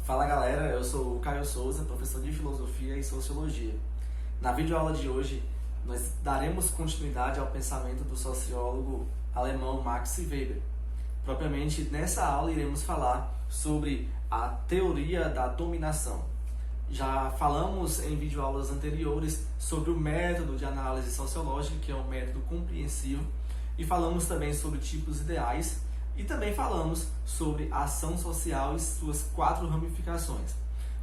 Fala galera, eu sou o Caio Souza, professor de Filosofia e Sociologia. Na videoaula de hoje, nós daremos continuidade ao pensamento do sociólogo alemão Max Weber. Propriamente, nessa aula iremos falar sobre a teoria da dominação. Já falamos em videoaulas anteriores sobre o método de análise sociológica, que é um método compreensivo, e falamos também sobre tipos ideais, e também falamos sobre a ação social e suas 4 ramificações.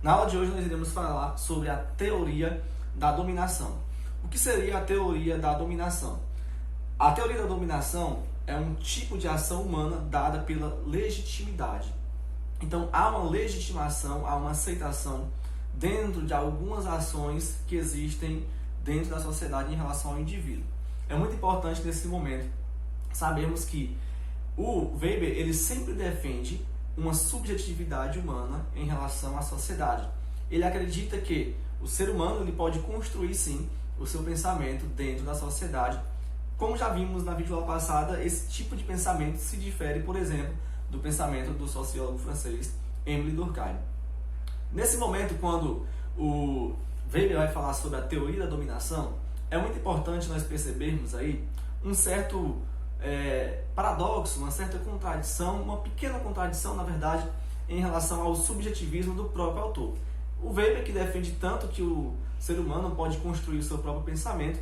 Na aula de hoje nós iremos falar sobre a teoria da dominação. O que seria a teoria da dominação? A teoria da dominação é um tipo de ação humana dada pela legitimidade. Então há uma legitimação, há uma aceitação dentro de algumas ações que existem dentro da sociedade em relação ao indivíduo. É muito importante nesse momento sabermos que o Weber ele sempre defende uma subjetividade humana em relação à sociedade. Ele acredita que o ser humano ele pode construir sim o seu pensamento dentro da sociedade. Como já vimos na videoaula passada, esse tipo de pensamento se difere, por exemplo, do pensamento do sociólogo francês Émile Durkheim. Nesse momento, quando o Weber vai falar sobre a teoria da dominação, é muito importante nós percebermos aí um certo paradoxo, uma certa contradição, uma pequena contradição, na verdade, em relação ao subjetivismo do próprio autor. O Weber, que defende tanto que o ser humano pode construir o seu próprio pensamento,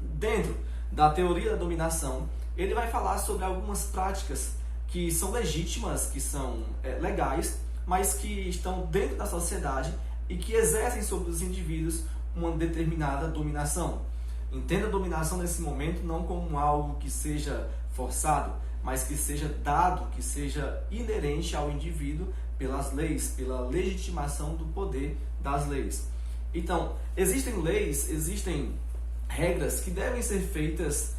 dentro da teoria da dominação, ele vai falar sobre algumas práticas que são legítimas, que são legais, mas que estão dentro da sociedade e que exercem sobre os indivíduos uma determinada dominação. Entenda a dominação nesse momento não como algo que seja forçado, mas que seja dado, que seja inerente ao indivíduo pelas leis, pela legitimação do poder das leis. Então, existem leis, existem regras que devem ser feitas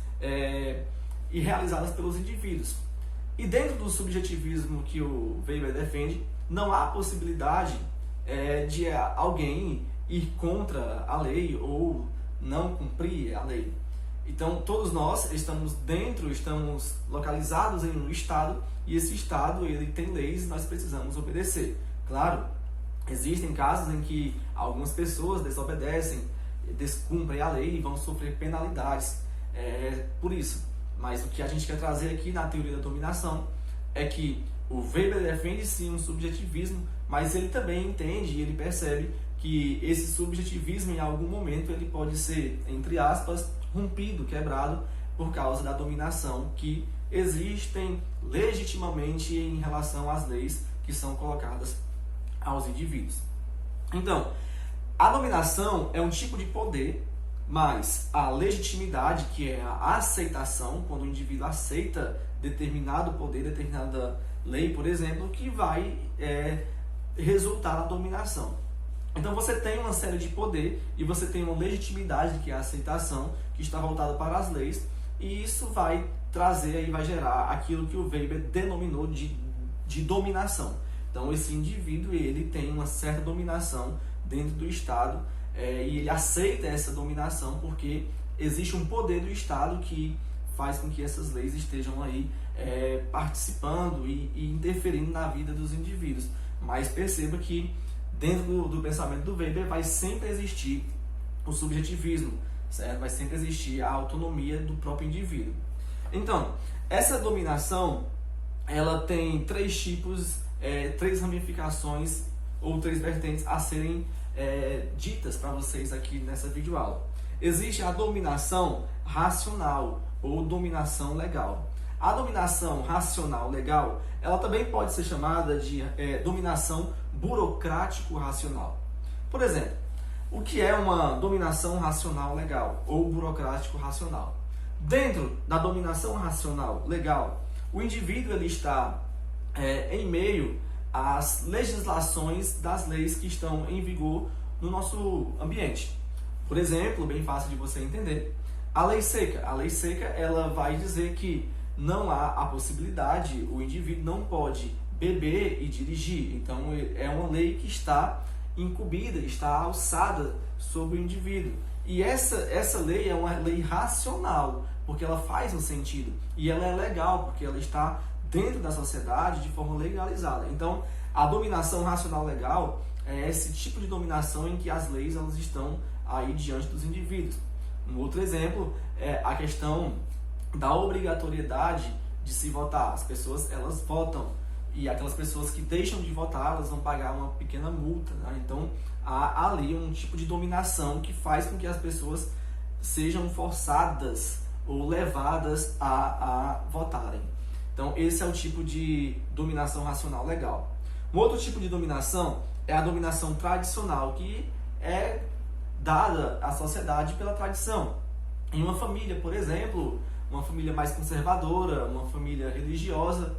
e realizadas pelos indivíduos. E dentro do subjetivismo que o Weber defende, não há possibilidade de alguém ir contra a lei ou não cumprir a lei. Então, todos nós estamos localizados em um Estado, e esse Estado ele tem leis e nós precisamos obedecer. Claro, existem casos em que algumas pessoas desobedecem, descumprem a lei e vão sofrer penalidades por isso. Mas o que a gente quer trazer aqui na teoria da dominação é que o Weber defende sim um subjetivismo, mas ele também entende e ele percebe que esse subjetivismo em algum momento ele pode ser, entre aspas, rompido, quebrado por causa da dominação que existem legitimamente em relação às leis que são colocadas aos indivíduos. Então, a dominação é um tipo de poder, mas a legitimidade, que é a aceitação, quando o indivíduo aceita determinado poder, determinada lei, por exemplo, que vai resultar na dominação. Então você tem uma série de poder e você tem uma legitimidade, que é a aceitação, que está voltada para as leis, e isso vai trazer e vai gerar aquilo que o Weber denominou de dominação. Então esse indivíduo ele tem uma certa dominação dentro do Estado e ele aceita essa dominação porque existe um poder do Estado que faz com que essas leis estejam aí participando e interferindo na vida dos indivíduos. Mas perceba que dentro do pensamento do Weber vai sempre existir o subjetivismo, certo? Vai sempre existir a autonomia do próprio indivíduo. Então, essa dominação, ela tem 3 tipos, 3 ramificações ou 3 vertentes a serem ditas para vocês aqui nessa videoaula. Existe a dominação racional ou dominação legal. A dominação racional legal, ela também pode ser chamada de dominação burocrático-racional. Por exemplo, o que é uma dominação racional legal ou burocrático-racional? Dentro da dominação racional legal, o indivíduo ele está em meio às legislações das leis que estão em vigor no nosso ambiente. Por exemplo, bem fácil de você entender, a lei seca. A lei seca ela vai dizer que não há a possibilidade, o indivíduo não pode beber e dirigir. Então é uma lei que está incumbida, está alçada sobre o indivíduo. E essa lei é uma lei racional, porque ela faz um sentido. E ela é legal, porque ela está dentro da sociedade de forma legalizada. Então A dominação racional legal é esse tipo de dominação em que as leis elas estão aí diante dos indivíduos. Um outro exemplo é a questão da obrigatoriedade de se votar. As pessoas elas votam e aquelas pessoas que deixam de votar elas vão pagar uma pequena multa, né? Então há ali um tipo de dominação que faz com que as pessoas sejam forçadas ou levadas a votarem. Então esse é o tipo de dominação racional legal. Um outro tipo de dominação é a dominação tradicional, que é dada à sociedade pela tradição. Em uma família, por exemplo, uma família mais conservadora, uma família religiosa,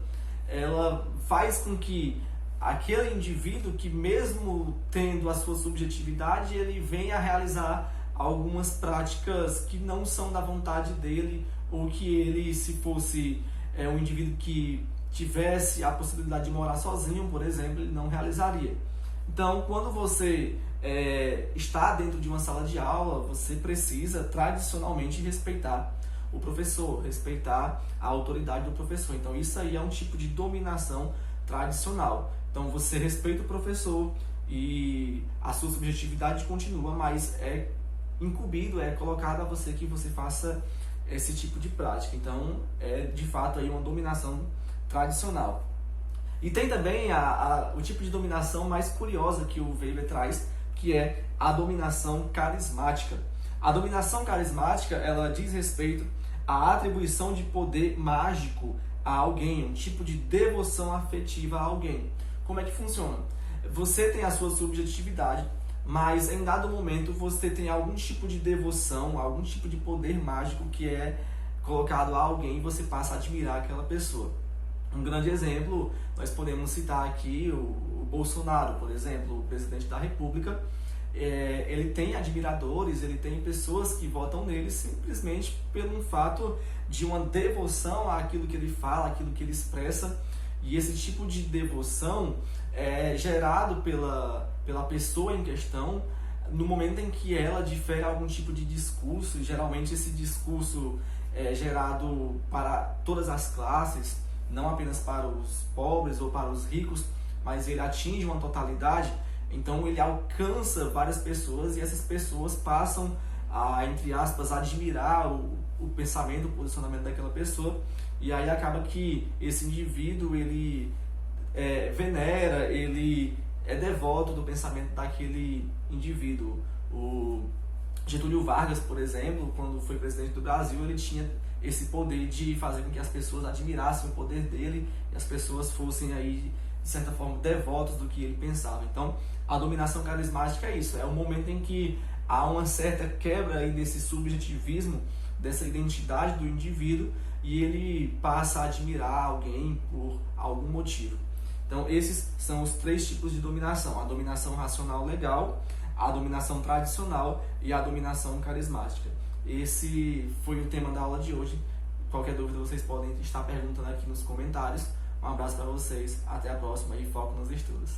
ela faz com que aquele indivíduo que, mesmo tendo a sua subjetividade, ele venha a realizar algumas práticas que não são da vontade dele, ou que ele, se fosse um indivíduo que tivesse a possibilidade de morar sozinho, por exemplo, ele não realizaria. Então, quando você está dentro de uma sala de aula, você precisa tradicionalmente respeitar o professor, respeitar a autoridade do professor. Então isso aí é um tipo de dominação tradicional. Então você respeita o professor e a sua subjetividade continua, mas é incumbido, é colocado a você que você faça esse tipo de prática. Então é de fato aí uma dominação tradicional. E tem também o tipo de dominação mais curiosa que o Weber traz, que é a dominação carismática. A dominação carismática, ela diz respeito à atribuição de poder mágico a alguém, um tipo de devoção afetiva a alguém. Como é que funciona? Você tem a sua subjetividade, mas em dado momento você tem algum tipo de devoção, algum tipo de poder mágico que é colocado a alguém e você passa a admirar aquela pessoa. Um grande exemplo, nós podemos citar aqui o Bolsonaro, por exemplo, o presidente da República. Ele tem admiradores, ele tem pessoas que votam nele simplesmente pelo fato de uma devoção àquilo que ele fala, àquilo que ele expressa. E esse tipo de devoção é gerado pela pessoa em questão no momento em que ela difere algum tipo de discurso. Geralmente esse discurso é gerado para todas as classes, não apenas para os pobres ou para os ricos, mas ele atinge uma totalidade. Então ele alcança várias pessoas e essas pessoas passam a, entre aspas, admirar o pensamento, o posicionamento daquela pessoa, e aí acaba que esse indivíduo ele venera, ele é devoto do pensamento daquele indivíduo. O Getúlio Vargas, por exemplo, quando foi presidente do Brasil, ele tinha esse poder de fazer com que as pessoas admirassem o poder dele e as pessoas fossem aí, de certa forma, devotos do que ele pensava. Então, a dominação carismática é isso, é o momento em que há uma certa quebra aí desse subjetivismo, dessa identidade do indivíduo, e ele passa a admirar alguém por algum motivo. Então, esses são os três tipos de dominação: a dominação racional legal, a dominação tradicional e a dominação carismática. Esse foi o tema da aula de hoje. Qualquer dúvida vocês podem estar perguntando aqui nos comentários. Um abraço para vocês, até a próxima e foco nos estudos.